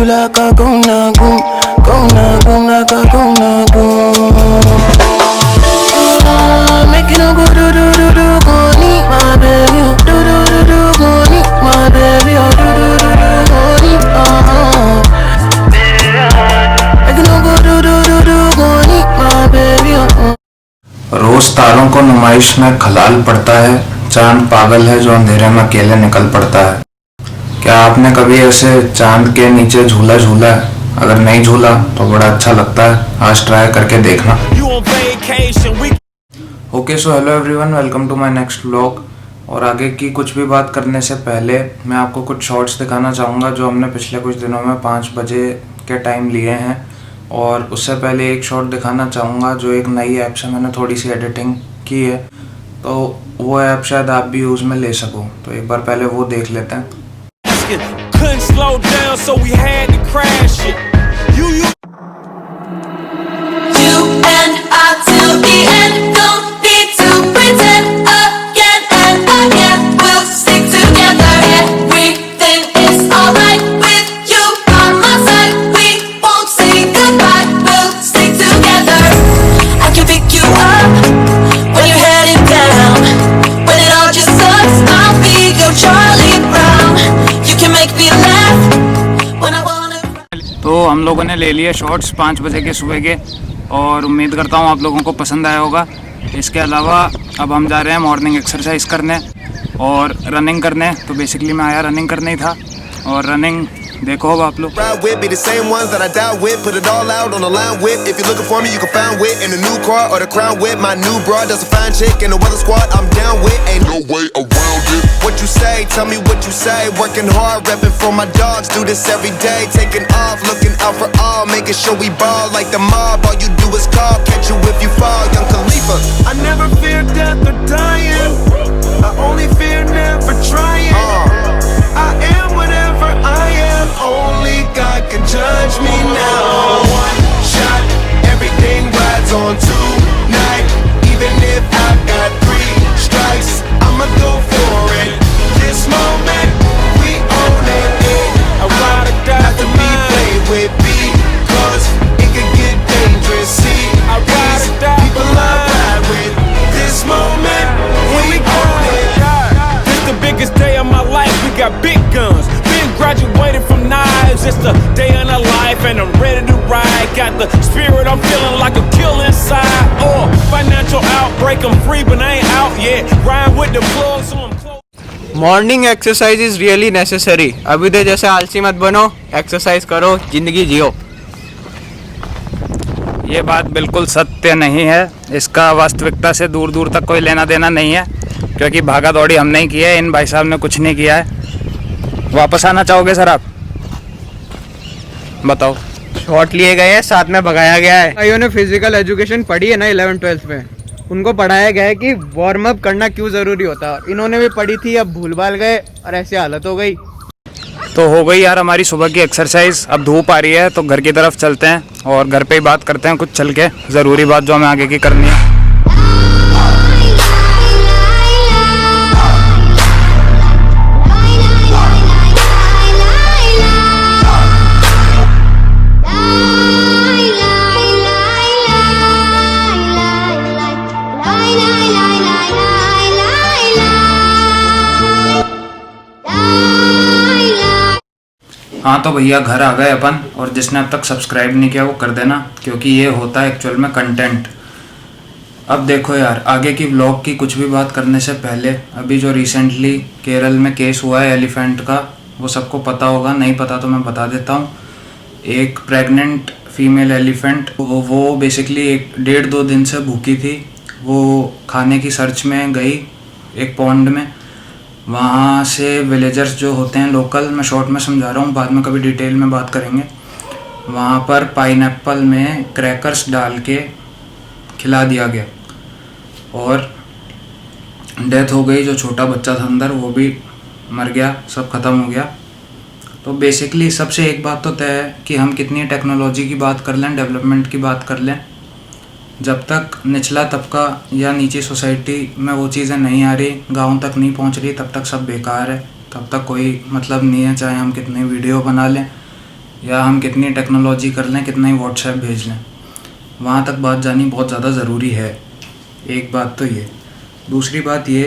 like a gonna goom, like a gonna goom. Make it no go do do do do, go need my baby, oh do do do do, go need my baby, oh do do do do, go need Make it no go do do do do, go need my baby, oh. रोज तारों को नुमाइश में खलाल पड़ता है, चांद पागल है जो अंधेरे में अकेले निकल पड़ता है। क्या आपने कभी ऐसे चांद के नीचे झूला झूला है? अगर नहीं झूला तो बड़ा अच्छा लगता है, आज ट्राई करके देखना। Okay so hello everyone, welcome to my next vlog. और आगे की कुछ भी बात करने से पहले मैं आपको कुछ शॉर्ट्स दिखाना चाहूँगा जो हमने पिछले कुछ दिनों में 5 बजे के टाइम लिए हैं। और उससे पहले एक शॉर्ट दिखाना चाहूँगा जो एक नई ऐप से मैंने थोड़ी सी एडिटिंग की है, तो वो ऐप शायद आप भी यूज़ में ले सको, तो एक बार पहले वो देख लेते हैं। Couldn't slow down, so we had to crash it. You and I till the end, don't need to pretend again and again. We'll stick together, everything is alright with you by my side. We won't say goodbye, we'll stick together. I can pick you up when you're headed down. When it all just sucks, I'll be your Charlie Brown. You can make me laugh when I wanna. तो हम लोगों ने ले लिए shorts 5 बजे के सुबह के, और उम्मीद करता हूँ आप लोगों को पसंद आया होगा। इसके अलावा अब हम जा रहे हैं मॉर्निंग एक्सरसाइज करने और रनिंग करने। तो बेसिकली मैं आया रनिंग करने ही था, और रनिंग देखो अब आप लोग। Ride with, be the same ones that I die with, put it all out on the line with. If you're looking for me, you can find wit in a new car or the crown with. My new broad does a fine chick in the weather squad. I'm down with, ain't no way around it. What you say? Tell me what you say. Working hard, repping for my dogs. Do this every day, taking off, looking out for all, making sure we ball like the mob. All you do is call, catch you if you fall. Young Khalifa. I never fear death or dying. I only fear never trying. I am whatever I am. Only God can judge me now. One shot, everything rides on tonight. Even if I've got 3 strikes, I'ma go for it. This moment, we own it. I ride or die Not to be played with, because it could get dangerous. See, I ride or die people I ride with. This moment, we own it. This the biggest day of my life. We got big guns. Been graduated from knives. It's the day of the life, and I'm ready to ride. Got the spirit, I'm feeling like a kill inside. Financial outbreak, I'm free, but I ain't out yet. Ride with the plug, so I'm close. Morning exercise is really necessary. अभी तो जैसे आलसी मत बनो, exercise करो, ज़िंदगी जियो। ये बात बिल्कुल सत्य नहीं है, इसका वास्तविकता से दूर दूर तक कोई लेना देना नहीं है, क्योंकि भागा दौड़ी हमने ही की है, इन भाई साहब ने कुछ नहीं किया है। वापस आना चाहोगे सर आप? बताओ। शॉट लिए गए हैं, साथ में भगाया गया है। भाइयों ने फिजिकल एजुकेशन पढ़ी है ना 11th-12th में, उनको पढ़ाया गया है कि वार्म अप करना क्यों ज़रूरी होता है। इन्होंने भी पढ़ी थी, अब भूल भाल गए और ऐसी हालत हो गई। तो हो गई यार हमारी सुबह की एक्सरसाइज। अब धूप आ रही है तो घर की तरफ चलते हैं और घर पे ही बात करते हैं कुछ चल के, ज़रूरी बात जो हमें आगे की करनी है। हाँ तो भैया घर आ गए अपन, और जिसने अब तक सब्सक्राइब नहीं किया वो कर देना, क्योंकि ये होता है एक्चुअल में कंटेंट। अब देखो यार, आगे की व्लॉग की कुछ भी बात करने से पहले अभी जो रिसेंटली केरल में केस हुआ है एलिफेंट का, वो सबको पता होगा, नहीं पता तो मैं बता देता हूँ। एक प्रेग्नेंट फीमेल एलिफेंट, वो बेसिकली 1.5-2 दिन से भूखी थी। वो खाने की सर्च में गई एक पॉन्ड में, वहाँ से विलेजर्स जो होते हैं लोकल, मैं शॉर्ट में समझा रहा हूँ, बाद में कभी डिटेल में बात करेंगे, वहाँ पर पाइनएप्पल में क्रैकर्स डाल के खिला दिया गया और डेथ हो गई। जो छोटा बच्चा था अंदर वो भी मर गया, सब ख़त्म हो गया। तो बेसिकली सबसे एक बात तो तय है कि हम कितनी टेक्नोलॉजी की बात कर लें, डेवलपमेंट की बात कर लें, जब तक निचला तबका या नीची सोसाइटी में वो चीज़ें नहीं आ रही, गाँव तक नहीं पहुँच रही, तब तक सब बेकार है, तब तक कोई मतलब नहीं है। चाहे हम कितने वीडियो बना लें, या हम कितनी टेक्नोलॉजी कर लें, कितना ही व्हाट्सएप भेज लें, वहाँ तक बात जानी बहुत ज़्यादा ज़रूरी है। एक बात तो ये। दूसरी बात ये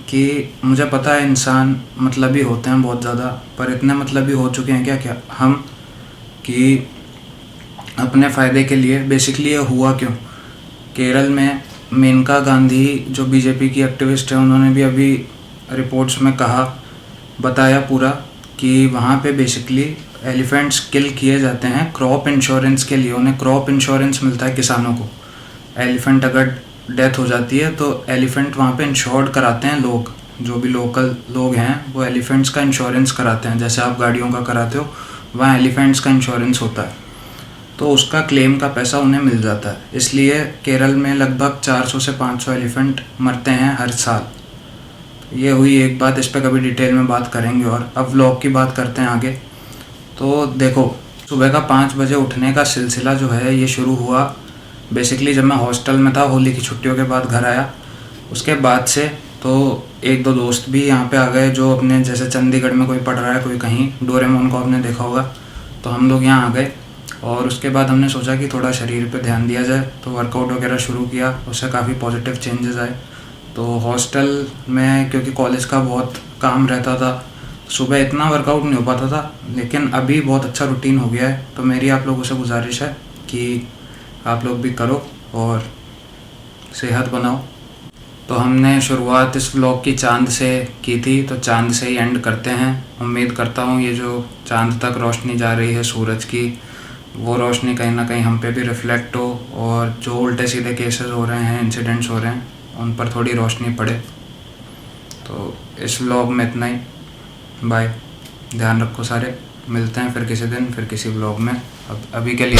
कि मुझे पता है इंसान मतलबी होते हैं बहुत ज़्यादा, पर इतने मतलबी हो चुके हैं क्या हम कि अपने फ़ायदे के लिए बेसिकली ये हुआ क्यों। केरल में मेनका गांधी जो बीजेपी की एक्टिविस्ट है, उन्होंने भी अभी रिपोर्ट्स में बताया पूरा कि वहाँ पे बेसिकली एलिफेंट्स किल किए जाते हैं क्रॉप इंश्योरेंस के लिए। उन्हें क्रॉप इंश्योरेंस मिलता है किसानों को। एलिफेंट अगर डेथ हो जाती है तो एलिफेंट वहाँ पे इंश्योर्ड कराते हैं लोग, जो भी लोकल लोग हैं वो एलिफेंट्स का इंश्योरेंस कराते हैं। जैसे आप गाड़ियों का कराते हो, वहाँ एलिफेंट्स का इंश्योरेंस होता है, तो उसका क्लेम का पैसा उन्हें मिल जाता है। इसलिए केरल में लगभग 400 से 500 एलिफेंट मरते हैं हर साल। ये हुई एक बात, इस पर कभी डिटेल में बात करेंगे। और अब व्लॉग की बात करते हैं आगे। तो देखो, सुबह का 5 बजे उठने का सिलसिला जो है ये शुरू हुआ बेसिकली जब मैं हॉस्टल में था। होली की छुट्टियों के बाद घर आया, उसके बाद से तो एक दो दोस्त भी यहाँ पे आ गए जो अपने, जैसे चंडीगढ़ में कोई पढ़ रहा है, कोई कहीं, डोरेमोन को आपने देखा होगा, तो हम लोग यहाँ आ गए। और उसके बाद हमने सोचा कि थोड़ा शरीर पे ध्यान दिया जाए, तो वर्कआउट वगैरह शुरू किया। उससे काफ़ी पॉजिटिव चेंजेस आए। तो हॉस्टल में क्योंकि कॉलेज का बहुत काम रहता था, सुबह इतना वर्कआउट नहीं हो पाता था, लेकिन अभी बहुत अच्छा रूटीन हो गया है। तो मेरी आप लोगों से गुजारिश है कि आप लोग भी करो और सेहत बनाओ। तो हमने शुरुआत इस व्लॉग की चांद से की थी, तो चांद से ही एंड करते हैं। उम्मीद करता हूँ ये जो चांद तक रोशनी जा रही है सूरज की, वो रोशनी कहीं ना कहीं हम पे भी रिफ्लेक्ट हो, और जो उल्टे सीधे केसेस हो रहे हैं, इंसिडेंट्स हो रहे हैं, उन पर थोड़ी रोशनी पड़े। तो इस व्लॉग में इतना ही। बाय, ध्यान रखो सारे। मिलते हैं फिर किसी दिन, फिर किसी व्लॉग में। अब अभी के लिए